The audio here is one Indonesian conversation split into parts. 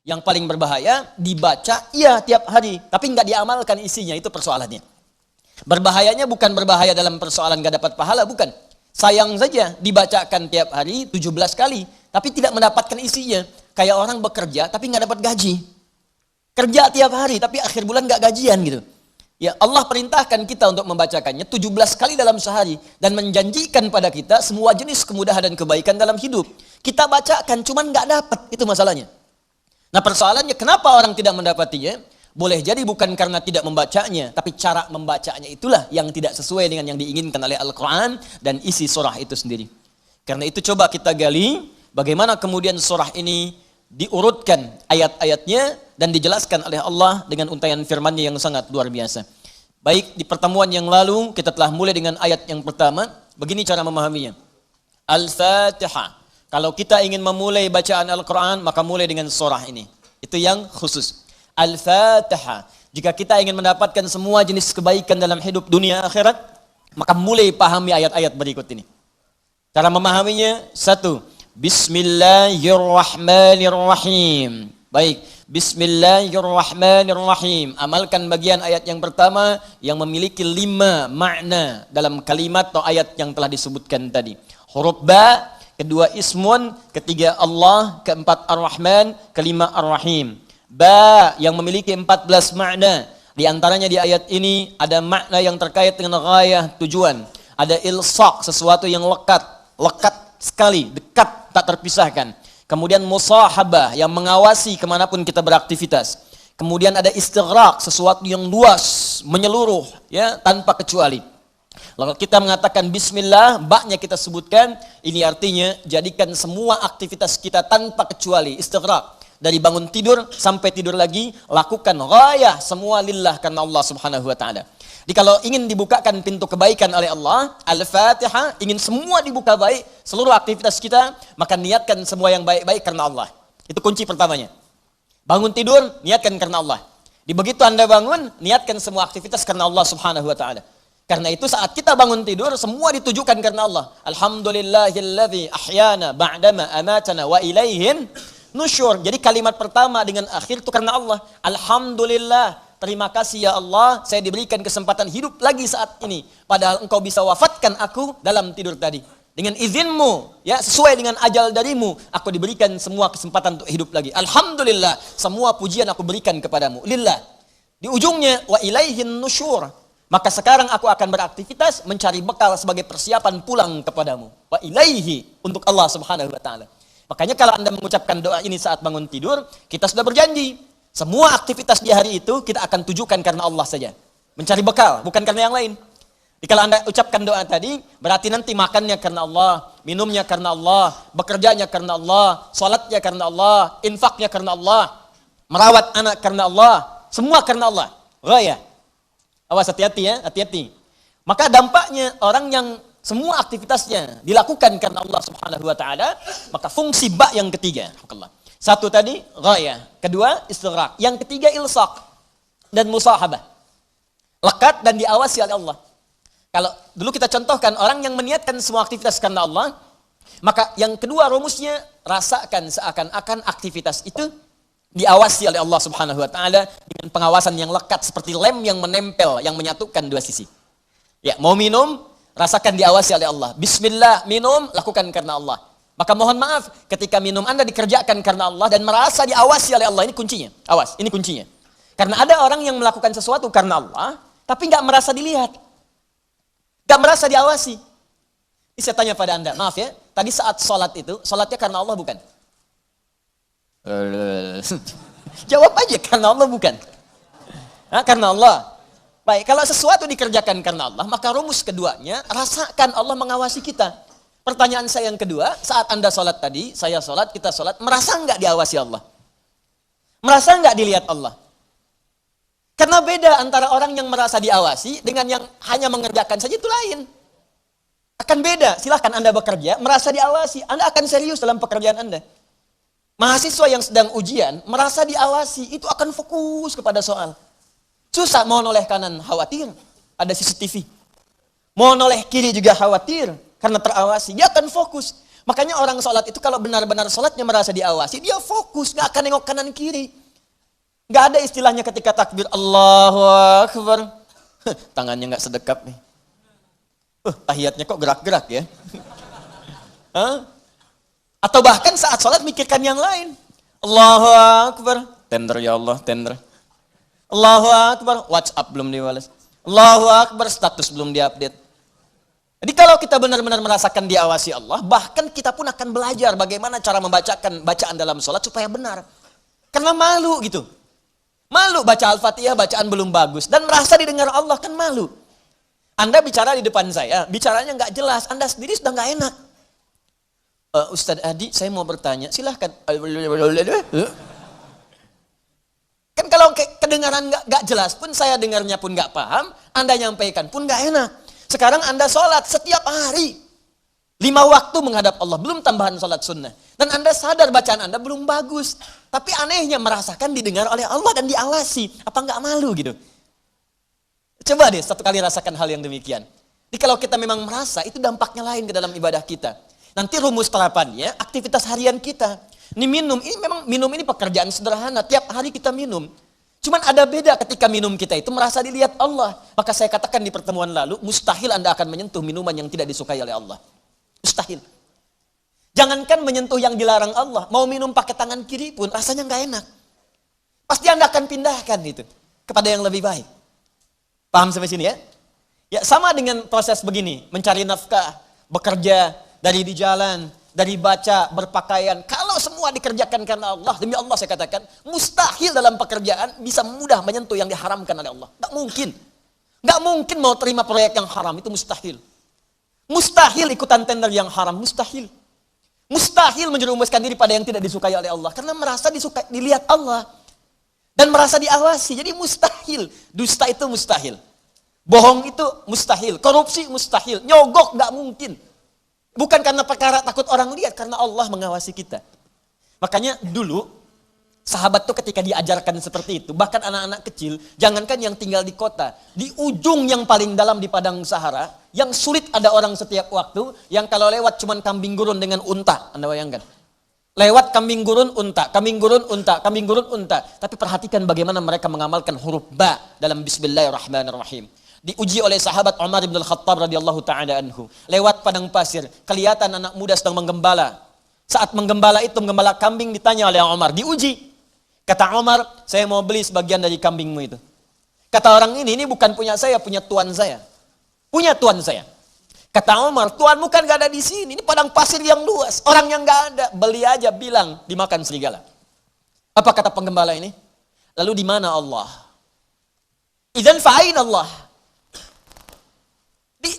Yang paling berbahaya dibaca iya tiap hari, tapi nggak diamalkan isinya, itu persoalannya. Berbahayanya bukan berbahaya dalam persoalan nggak dapat pahala, bukan. Sayang saja dibacakan tiap hari 17 kali, tapi tidak mendapatkan isinya. Kayak orang bekerja tapi nggak dapat gaji. Kerja tiap hari tapi akhir bulan nggak gajian gitu. Ya, Allah perintahkan kita untuk membacakannya 17 kali dalam sehari dan menjanjikan pada kita semua jenis kemudahan dan kebaikan dalam hidup. Kita bacakan cuman nggak dapat, itu masalahnya. Nah, persoalannya kenapa orang tidak mendapatinya? Boleh jadi bukan karena tidak membacanya, tapi cara membacanya itulah yang tidak sesuai dengan yang diinginkan oleh Al-Quran dan isi surah itu sendiri. Karena itu coba kita gali bagaimana kemudian surah ini diurutkan ayat-ayatnya dan dijelaskan oleh Allah dengan untaian firman-Nya yang sangat luar biasa. Baik, di pertemuan yang lalu kita telah mulai dengan ayat yang pertama. Begini cara memahaminya. Al-Fatihah. Kalau kita ingin memulai bacaan Al-Quran, maka mulai dengan surah ini. Itu yang khusus. Al-Fatihah. Jika kita ingin mendapatkan semua jenis kebaikan dalam hidup dunia akhirat, maka mulai pahami ayat-ayat berikut ini. Cara memahaminya, satu, Bismillahirrahmanirrahim. Baik, Bismillahirrahmanirrahim. Amalkan bagian ayat yang pertama yang memiliki 5 makna dalam kalimat atau ayat yang telah disebutkan tadi. Huruf ba, kedua ismun, ketiga Allah, keempat ar-Rahman, kelima ar-Rahim. Ba yang memiliki 14 makna. Di antaranya di ayat ini ada makna yang terkait dengan ghayah, tujuan. Ada ilsaq, sesuatu yang lekat sekali, dekat, tak terpisahkan. Kemudian musahabah yang mengawasi kemanapun kita beraktivitas. Kemudian ada istighraq, sesuatu yang luas, menyeluruh, ya, tanpa kecuali. Lalu kita mengatakan bismillah, ba-nya kita sebutkan, ini artinya jadikan semua aktivitas kita tanpa kecuali, istighraq. Dari bangun tidur sampai tidur lagi, lakukan ghayah semua lillah karena Allah Subhanahu wa taala. Jadi kalau ingin dibukakan pintu kebaikan oleh Allah, Al-Fatihah, ingin semua dibuka baik, seluruh aktivitas kita, maka niatkan semua yang baik-baik karena Allah. Itu kunci pertamanya. Bangun tidur, niatkan karena Allah. Di begitu Anda bangun, niatkan semua aktivitas karena Allah Subhanahu wa taala. Karena itu saat kita bangun tidur, semua ditujukan karena Allah. Alhamdulillahilladzi ahyana ba'dama amatana wa ilaihin nusyur. Jadi kalimat pertama dengan akhir itu karena Allah. Alhamdulillah. Terima kasih ya Allah, saya diberikan kesempatan hidup lagi saat ini. Padahal engkau bisa wafatkan aku dalam tidur tadi. Dengan izinmu, ya, sesuai dengan ajal darimu, aku diberikan semua kesempatan untuk hidup lagi. Alhamdulillah, semua pujian aku berikan kepadamu. Lillah. Di ujungnya, wa ilaihin nusyur. Maka sekarang aku akan beraktivitas mencari bekal sebagai persiapan pulang kepadamu. Wa ilaihi, untuk Allah Subhanahu wa taala. Makanya kalau Anda mengucapkan doa ini saat bangun tidur, kita sudah berjanji. Semua aktivitas di hari itu kita akan tujukan karena Allah saja. Mencari bekal, bukan karena yang lain. Jadi kalau Anda ucapkan doa tadi, berarti nanti makannya karena Allah, minumnya karena Allah, bekerjanya karena Allah, salatnya karena Allah, infaknya karena Allah, merawat anak karena Allah, semua karena Allah. Ghayah. Awas, hati-hati ya, hati-hati. Maka dampaknya orang yang semua aktivitasnya dilakukan karena Allah Subhanahu wa taala, maka fungsi ba yang ketiga. Satu tadi ghayah, kedua istighraq, yang ketiga ilsaq dan musahabah. Lekat dan diawasi oleh Allah. Kalau dulu kita contohkan orang yang meniatkan semua aktivitas karena Allah, maka yang kedua rumusnya rasakan seakan-akan aktivitas itu diawasi oleh Allah Subhanahu wa taala dengan pengawasan yang lekat seperti lem yang menempel, yang menyatukan dua sisi. Ya, mau minum, rasakan diawasi oleh Allah. Bismillah, minum, lakukan karena Allah. Maka mohon maaf, ketika minum Anda dikerjakan karena Allah dan merasa diawasi oleh Allah, ini kuncinya. Awas, ini kuncinya. Karena ada orang yang melakukan sesuatu karena Allah, tapi nggak merasa dilihat. Nggak merasa diawasi. Ini saya tanya pada Anda, maaf ya, tadi saat sholat itu, sholatnya karena Allah bukan? Jawab aja, karena Allah bukan? Karena Allah. Baik, kalau sesuatu dikerjakan karena Allah, maka rumus keduanya, rasakan Allah mengawasi kita. Pertanyaan saya yang kedua, saat Anda sholat tadi, saya sholat, kita sholat, merasa nggak diawasi Allah? Merasa nggak dilihat Allah? Karena beda antara orang yang merasa diawasi dengan yang hanya mengerjakan saja, itu lain. Akan beda, silahkan Anda bekerja, merasa diawasi, Anda akan serius dalam pekerjaan Anda. Mahasiswa yang sedang ujian, merasa diawasi, itu akan fokus kepada soal. Susah, mau noleh kanan, khawatir, ada CCTV. Mau noleh kiri juga khawatir, karena terawasi, dia akan fokus. Makanya orang sholat itu kalau benar-benar sholatnya merasa diawasi, dia fokus, gak akan nengok kanan kiri. Gak ada istilahnya ketika takbir, Allahu Akbar. Tangannya gak sedekap nih. Tahiyatnya kok gerak-gerak ya. Atau bahkan saat sholat mikirkan yang lain. Allahu Akbar. Tender ya Allah, tender. Allahu Akbar. WhatsApp belum dibalas. Allahu Akbar. Status belum diupdate. Jadi kalau kita benar-benar merasakan diawasi Allah, bahkan kita pun akan belajar bagaimana cara membacakan bacaan dalam sholat supaya benar. Karena malu gitu. Malu baca Al-Fatihah, bacaan belum bagus. Dan merasa didengar Allah, kan malu. Anda bicara di depan saya, bicaranya nggak jelas. Anda sendiri sudah nggak enak. Ustadz Adi, saya mau bertanya, silahkan. Kan kalau kedengaran nggak jelas pun, saya dengarnya pun nggak paham, Anda nyampaikan pun nggak enak. Sekarang Anda sholat setiap hari. 5 waktu menghadap Allah, belum tambahan sholat sunnah. Dan Anda sadar bacaan Anda belum bagus. Tapi anehnya merasakan didengar oleh Allah dan diawasi. Apa nggak malu gitu? Coba deh satu kali rasakan hal yang demikian. Jadi kalau kita memang merasa, itu dampaknya lain ke dalam ibadah kita. Nanti rumus terapannya, aktivitas harian kita. Ini minum ini pekerjaan sederhana. Tiap hari kita minum. Cuman ada beda ketika minum kita itu merasa dilihat Allah. Maka saya katakan di pertemuan lalu, mustahil Anda akan menyentuh minuman yang tidak disukai oleh Allah. Mustahil. Jangankan menyentuh yang dilarang Allah, mau minum pakai tangan kiri pun rasanya nggak enak. Pasti Anda akan pindahkan itu kepada yang lebih baik. Paham sampai sini ya? Ya sama dengan proses begini, mencari nafkah, bekerja, dari di jalan, dari baca, berpakaian. Kalau semua dikerjakan karena Allah, demi Allah saya katakan, mustahil dalam pekerjaan bisa mudah menyentuh yang diharamkan oleh Allah. Nggak mungkin. Nggak mungkin mau terima proyek yang haram, itu mustahil. Mustahil ikutan tender yang haram, mustahil. Mustahil menjerumuskan diri pada yang tidak disukai oleh Allah. Karena merasa dilihat Allah. Dan merasa diawasi, jadi mustahil. Dusta itu mustahil. Bohong itu mustahil. Korupsi mustahil. Nyogok nggak mungkin. Bukan karena perkara takut orang lihat, karena Allah mengawasi kita. Makanya dulu, sahabat tuh ketika diajarkan seperti itu, bahkan anak-anak kecil, jangankan yang tinggal di kota, di ujung yang paling dalam di padang Sahara, yang sulit ada orang setiap waktu, yang kalau lewat cuman kambing gurun dengan unta, Anda bayangkan. Lewat kambing gurun, unta, kambing gurun, unta, kambing gurun, unta. Tapi perhatikan bagaimana mereka mengamalkan huruf ba dalam Bismillahirrahmanirrahim. Diuji oleh sahabat Umar bin Al-Khattab radhiyallahu ta'ala anhu. Lewat padang pasir, kelihatan anak muda sedang menggembala. Saat menggembala itu, menggembala kambing, ditanya oleh Umar, diuji. Kata Umar, saya mau beli sebagian dari kambingmu itu. Kata orang ini bukan punya saya, punya tuan saya. Punya tuan saya. Kata Umar, tuanmu kan gak ada di sini, ini padang pasir yang luas, orang yang gak ada, beli aja, bilang dimakan serigala. Apa kata penggembala ini? Lalu di mana Allah? Idzan fa'ain Allah.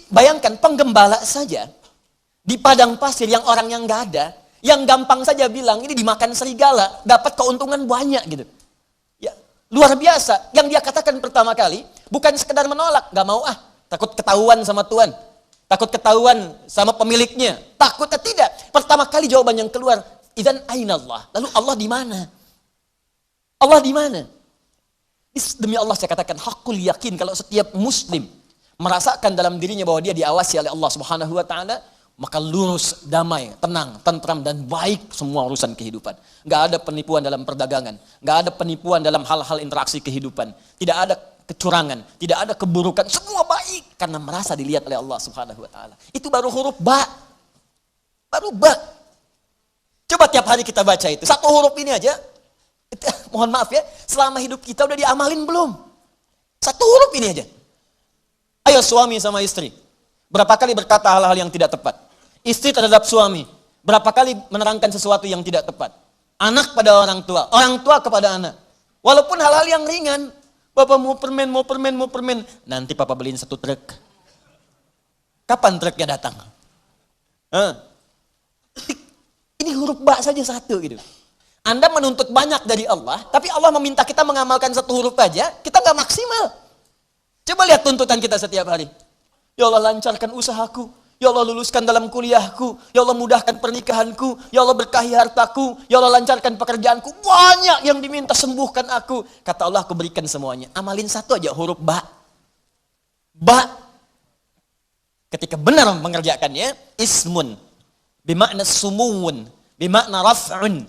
Bayangkan penggembala saja di padang pasir yang orang yang gak ada, yang gampang saja bilang ini dimakan serigala, dapat keuntungan banyak gitu. Ya, luar biasa. Yang dia katakan pertama kali bukan sekedar menolak, gak mau takut ketahuan sama Tuhan. Takut ketahuan sama pemiliknya. Takutnya tidak. Pertama kali jawaban yang keluar, idzan aina Allah. Lalu Allah di mana? Allah di mana? Demi Allah saya katakan hakul yakin kalau setiap muslim merasakan dalam dirinya bahwa dia diawasi oleh Allah Subhanahu wa taala, maka lurus, damai, tenang, tentram dan baik semua urusan kehidupan. Enggak ada penipuan dalam perdagangan, enggak ada penipuan dalam hal-hal interaksi kehidupan. Tidak ada kecurangan, tidak ada keburukan, semua baik karena merasa dilihat oleh Allah Subhanahu wa taala. Itu baru huruf ba. Baru ba. Coba tiap hari kita baca itu. Satu huruf ini aja. Mohon maaf ya, selama hidup kita udah diamalin belum? Satu huruf ini aja. Ayo suami sama istri. Berapa kali berkata hal-hal yang tidak tepat? Istri terhadap suami. Berapa kali menerangkan sesuatu yang tidak tepat? Anak pada orang tua kepada anak. Walaupun hal-hal yang ringan. Bapak mau permen. Nanti papa beliin 1 truk. Kapan truknya datang? Ini huruf ba saja satu gitu. Anda menuntut banyak dari Allah, tapi Allah meminta kita mengamalkan 1 huruf aja, kita nggak maksimal. Coba lihat tuntutan kita setiap hari. Ya Allah lancarkan usahaku. Ya Allah luluskan dalam kuliahku. Ya Allah mudahkan pernikahanku. Ya Allah berkahi hartaku. Ya Allah lancarkan pekerjaanku. Banyak yang diminta, sembuhkan aku. Kata Allah, aku berikan semuanya. Amalin 1 aja huruf ba. Ba. Ketika benar mengerjakannya, ismun. Bimakna sumuun, bimakna raf'un.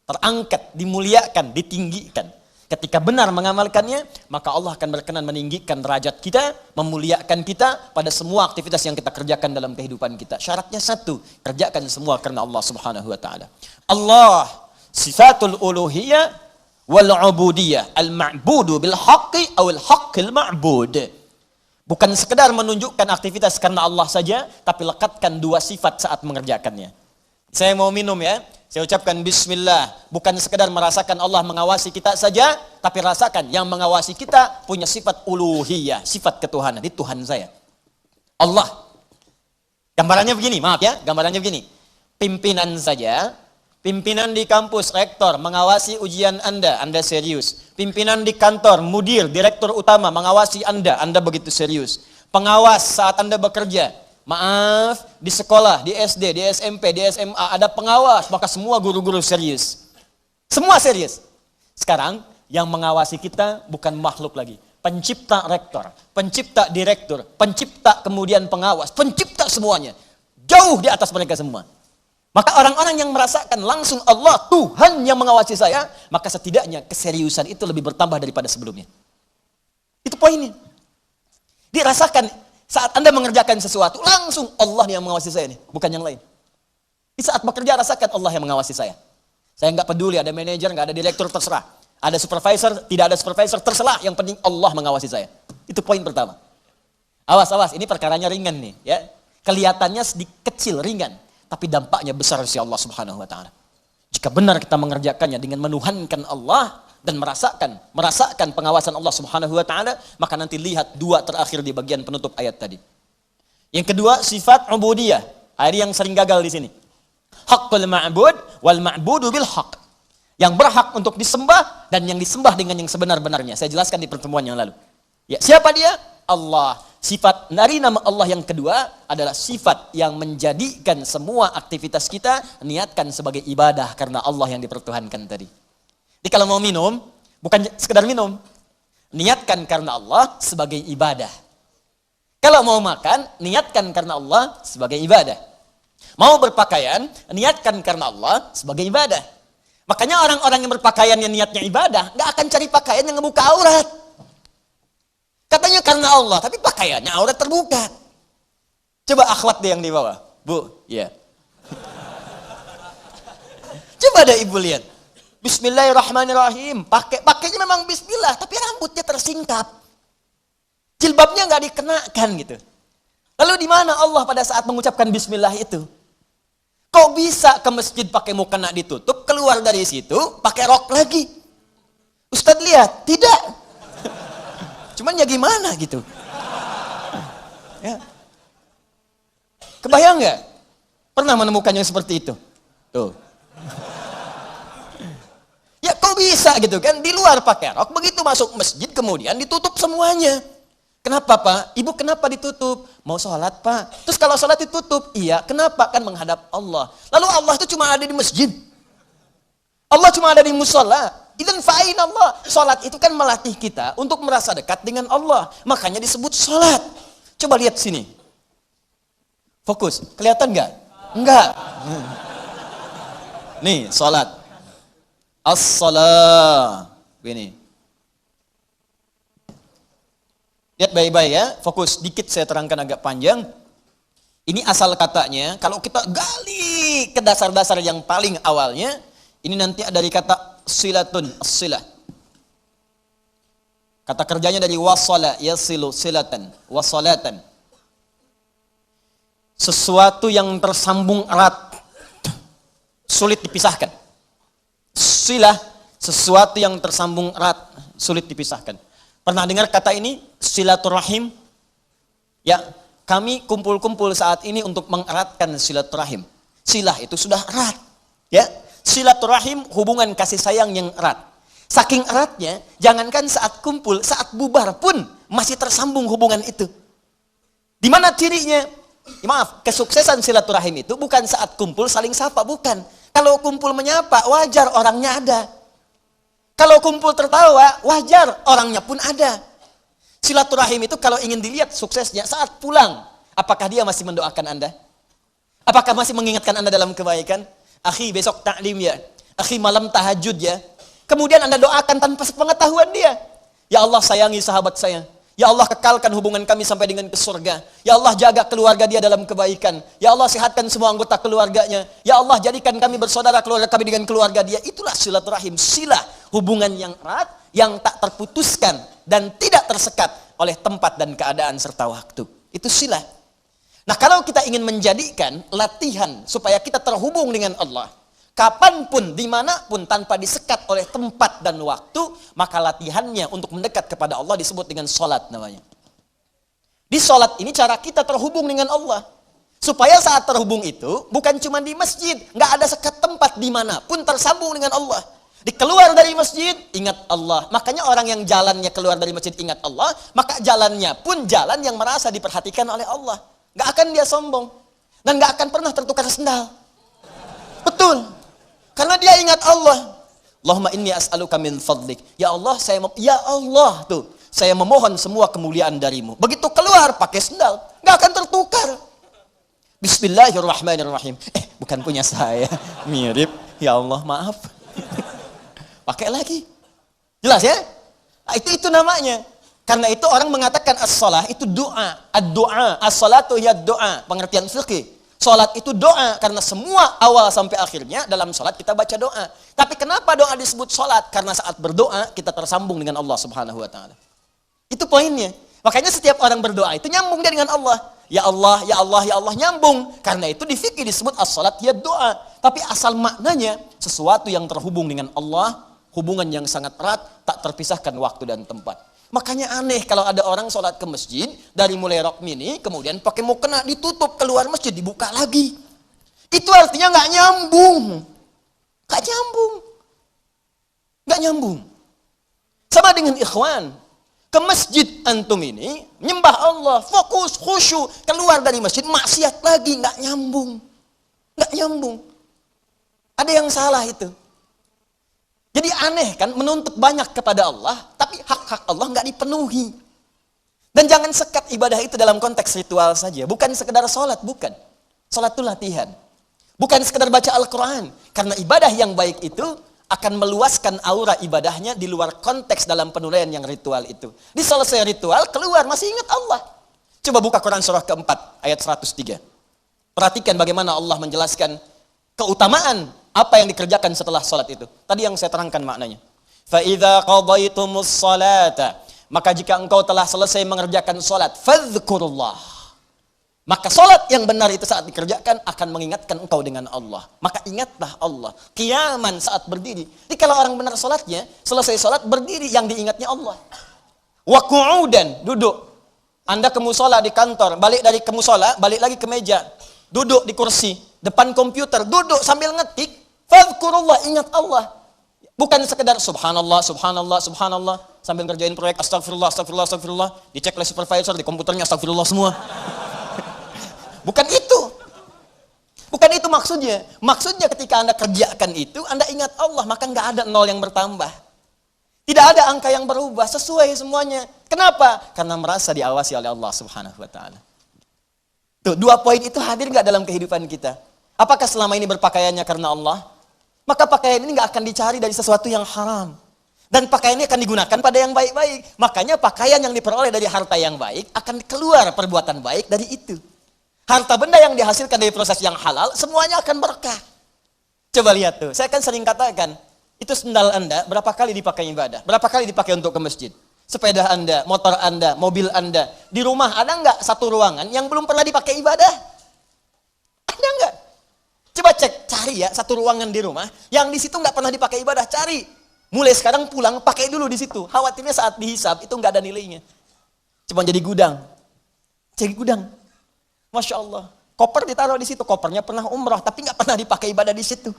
Terangkat, dimuliakan, ditinggikan. Ketika benar mengamalkannya, maka Allah akan berkenan meninggikan derajat kita, memuliakan kita pada semua aktivitas yang kita kerjakan dalam kehidupan kita. Syaratnya satu, kerjakan semua karena Allah Subhanahu wa taala. Allah sifatul uluhiyah wal ubudiyah, al-ma'budu bil haqqi awil haqqil ma'bud. Bukan sekedar menunjukkan aktivitas karena Allah saja, tapi lekatkan dua sifat saat mengerjakannya. Saya mau minum ya, saya ucapkan bismillah. Bukan sekedar merasakan Allah mengawasi kita saja, tapi rasakan yang mengawasi kita punya sifat uluhiyah, sifat ketuhanan. Ini Tuhan saya. Allah. Gambarannya begini, maaf ya, gambarannya begini. Pimpinan saja, pimpinan di kampus, rektor, mengawasi ujian Anda serius. Pimpinan di kantor, mudir, direktur utama, mengawasi Anda begitu serius. Pengawas saat Anda bekerja, maaf, di sekolah, di SD, di SMP, di SMA, ada pengawas, maka semua guru-guru serius. Semua serius. Sekarang, yang mengawasi kita bukan makhluk lagi. Pencipta rektor, pencipta direktur, pencipta kemudian pengawas, pencipta semuanya. Jauh di atas mereka semua. Maka orang-orang yang merasakan langsung Allah, Tuhan yang mengawasi saya, maka setidaknya keseriusan itu lebih bertambah daripada sebelumnya. Itu poinnya. Dirasakan saat Anda mengerjakan sesuatu, langsung Allah yang mengawasi saya nih, bukan yang lain. Di saat bekerja, rasakan Allah yang mengawasi saya. Saya nggak peduli, ada manajer, nggak ada direktur, terserah. Ada supervisor, tidak ada supervisor, terserah. Yang penting Allah mengawasi saya. Itu poin pertama. Awas, ini perkaranya ringan nih. Ya. Kelihatannya sedikit kecil, ringan. Tapi dampaknya besar si Allah Subhanahu wa taala. Jika benar kita mengerjakannya dengan menuhankan Allah dan merasakan pengawasan Allah Subhanahu wa taala, maka nanti lihat dua terakhir di bagian penutup ayat tadi. Yang kedua, sifat ubudiyah. Ini yang sering gagal di sini. Haqqul ma'bud wal ma'budu bil haqq. Yang berhak untuk disembah dan yang disembah dengan yang sebenar-benarnya. Saya jelaskan di pertemuan yang lalu. Ya, siapa dia? Allah. Sifat dari nama Allah yang kedua adalah sifat yang menjadikan semua aktivitas kita niatkan sebagai ibadah karena Allah yang dipertuhankan tadi. Jadi kalau mau minum, bukan sekedar minum. Niatkan karena Allah sebagai ibadah. Kalau mau makan, niatkan karena Allah sebagai ibadah. Mau berpakaian, niatkan karena Allah sebagai ibadah. Makanya orang-orang yang berpakaian yang niatnya ibadah, gak akan cari pakaian yang ngebuka aurat. Katanya karena Allah, tapi pakaiannya aurat terbuka. Coba akhwat deh yang di bawah. Bu, ya. Coba ada ibu lihat. Bismillahirrahmanirrahim. Pakainya memang bismillah, tapi rambutnya tersingkap. Jilbabnya nggak dikenakan gitu. Lalu di mana Allah pada saat mengucapkan bismillah itu? Kok bisa ke masjid pakai mukena ditutup, keluar dari situ pakai rok lagi? Ustadz lihat, tidak. Cuman ya gimana gitu. Ya. Kebayang nggak? Pernah menemukan yang seperti itu? Tuh. Ya kok bisa gitu kan? Di luar pakai rok, begitu masuk masjid kemudian ditutup semuanya. Kenapa Pak? Ibu kenapa ditutup? Mau sholat Pak? Terus kalau sholat ditutup? Iya, kenapa? Kan menghadap Allah. Lalu Allah itu cuma ada di masjid. Allah cuma ada di musola. Idzan fa'in Allah. Sholat itu kan melatih kita untuk merasa dekat dengan Allah. Makanya disebut sholat. Coba lihat sini. Fokus. Kelihatan nggak? Enggak. Nih, sholat. As-salah. Ini. Lihat baik-baik ya. Fokus. Dikit saya terangkan agak panjang. Ini asal katanya. Kalau kita gali ke dasar-dasar yang paling awalnya. Ini nanti ada dari kata silatun, as-silah. Kata kerjanya dari wasala, yasilu silatan, wasalatan. Sesuatu yang tersambung erat, sulit dipisahkan. Silah, sesuatu yang tersambung erat, sulit dipisahkan. Pernah dengar kata ini? Silaturahim? Ya, kami kumpul-kumpul saat ini untuk mengeratkan silaturahim. Silah itu sudah erat. Ya. Silaturahim hubungan kasih sayang yang erat. Saking eratnya, jangankan saat kumpul, saat bubar pun masih tersambung hubungan itu. Di mana cirinya? Maaf, kesuksesan silaturahim itu bukan saat kumpul saling sapa, bukan. Kalau kumpul menyapa, wajar orangnya ada. Kalau kumpul tertawa, wajar orangnya pun ada. Silaturahim itu kalau ingin dilihat suksesnya saat pulang, apakah dia masih mendoakan Anda? Apakah masih mengingatkan Anda dalam kebaikan? Akhi, besok taklim ya. Akhi, malam tahajud ya. Kemudian Anda doakan tanpa sepengetahuan dia. Ya Allah, sayangi sahabat saya. Ya Allah, kekalkan hubungan kami sampai dengan ke surga. Ya Allah, jaga keluarga dia dalam kebaikan. Ya Allah, sehatkan semua anggota keluarganya. Ya Allah, jadikan kami bersaudara keluarga kami dengan keluarga dia. Itulah silaturahim, silah, hubungan yang erat, yang tak terputuskan dan tidak tersekat oleh tempat dan keadaan serta waktu. Itu silah. Nah, kalau kita ingin menjadikan latihan supaya kita terhubung dengan Allah, kapanpun, dimanapun, tanpa disekat oleh tempat dan waktu, maka latihannya untuk mendekat kepada Allah disebut dengan sholat namanya. Di sholat ini cara kita terhubung dengan Allah. Supaya saat terhubung itu, bukan cuma di masjid, nggak ada sekat tempat dimanapun tersambung dengan Allah. Dikeluar dari masjid, ingat Allah. Makanya orang yang jalannya keluar dari masjid ingat Allah, maka jalannya pun jalan yang merasa diperhatikan oleh Allah. Nggak akan dia sombong. Dan nggak akan pernah tertukar sendal. Betul. Karena dia ingat Allah. Allahumma inni as'aluka min fadlik. Ya Allah, saya memohon semua kemuliaan darimu. Begitu keluar pakai sendal, nggak akan tertukar. Bismillahirrahmanirrahim. Bukan punya saya. Mirip. Ya Allah, maaf. Pakai lagi. Jelas ya? Nah, itu namanya. Karena itu orang mengatakan as-shalah itu doa. Ad-doa. As-salatu hiya doa. Pengertian fikih. Salat itu doa. Karena semua awal sampai akhirnya dalam salat kita baca doa. Tapi kenapa doa disebut salat? Karena saat berdoa kita tersambung dengan Allah subhanahu wa ta'ala. Itu poinnya. Makanya setiap orang berdoa itu nyambung dia dengan Allah. Ya Allah, ya Allah, ya Allah, nyambung. Karena itu di fikih disebut as-salat hiya doa. Tapi asal maknanya sesuatu yang terhubung dengan Allah, hubungan yang sangat erat, tak terpisahkan waktu dan tempat. Makanya aneh kalau ada orang sholat ke masjid, dari mulai rok mini, kemudian pakai mukena ditutup, keluar masjid, dibuka lagi. Itu artinya nggak nyambung. Nggak nyambung. Nggak nyambung. Sama dengan ikhwan. Ke masjid antum ini, menyembah Allah, fokus, khusyuk, keluar dari masjid, maksiat lagi, nggak nyambung. Nggak nyambung. Ada yang salah itu. Jadi aneh kan, menuntut banyak kepada Allah, tapi hak-hak Allah nggak dipenuhi. Dan jangan sekat ibadah itu dalam konteks ritual saja. Bukan sekedar sholat, bukan. Sholat itu latihan. Bukan sekedar baca Al-Quran. Karena ibadah yang baik itu akan meluaskan aura ibadahnya di luar konteks dalam penilaian yang ritual itu. Di selesai ritual, keluar, masih ingat Allah. Coba buka Quran surah keempat, ayat 103. Perhatikan bagaimana Allah menjelaskan keutamaan apa yang dikerjakan setelah salat itu. Tadi yang saya terangkan maknanya. فَإِذَا قَضَيْتُمُ الصَّلَاةَ Maka jika engkau telah selesai mengerjakan salat, فَذْكُرُوا Maka salat yang benar itu saat dikerjakan akan mengingatkan engkau dengan Allah. Maka ingatlah Allah. Qiyaman saat berdiri. Jadi kalau orang benar salatnya, selesai salat berdiri, yang diingatnya Allah. Wa qu'udan, duduk. Anda ke musola di kantor, balik dari ke musola, balik lagi ke meja. Duduk di kursi, depan komputer, duduk sambil ngetik. Fadhkurullah, ingat Allah. Bukan sekedar subhanallah, subhanallah, subhanallah. Sambil ngerjain proyek, astagfirullah, astagfirullah, astagfirullah. Dicek oleh supervisor, di komputernya astagfirullah semua. Bukan itu. Bukan itu maksudnya. Maksudnya ketika Anda kerjakan itu, Anda ingat Allah, maka nggak ada nol yang bertambah. Tidak ada angka yang berubah, sesuai semuanya. Kenapa? Karena merasa diawasi oleh Allah subhanahu wa ta'ala. Tuh, dua poin itu hadir nggak dalam kehidupan kita? Apakah selama ini berpakaiannya karena Allah? Maka pakaian ini nggak akan dicari dari sesuatu yang haram. Dan pakaian ini akan digunakan pada yang baik-baik. Makanya pakaian yang diperoleh dari harta yang baik, akan keluar perbuatan baik dari itu. Harta benda yang dihasilkan dari proses yang halal, semuanya akan berkah. Coba lihat tuh, saya kan sering katakan, itu sendal Anda berapa kali dipakai ibadah? Berapa kali dipakai untuk ke masjid? Sepeda Anda, motor Anda, mobil Anda. Di rumah ada nggak satu ruangan yang belum pernah dipakai ibadah? Ada nggak? Coba cek, cari ya satu ruangan di rumah yang di situ nggak pernah dipakai ibadah, cari. Mulai sekarang pulang pakai dulu di situ. Khawatirnya saat dihisab itu nggak ada nilainya. Cuma jadi gudang. Jadi gudang. Masya Allah. Koper ditaruh di situ, kopernya pernah umrah tapi nggak pernah dipakai ibadah di situ.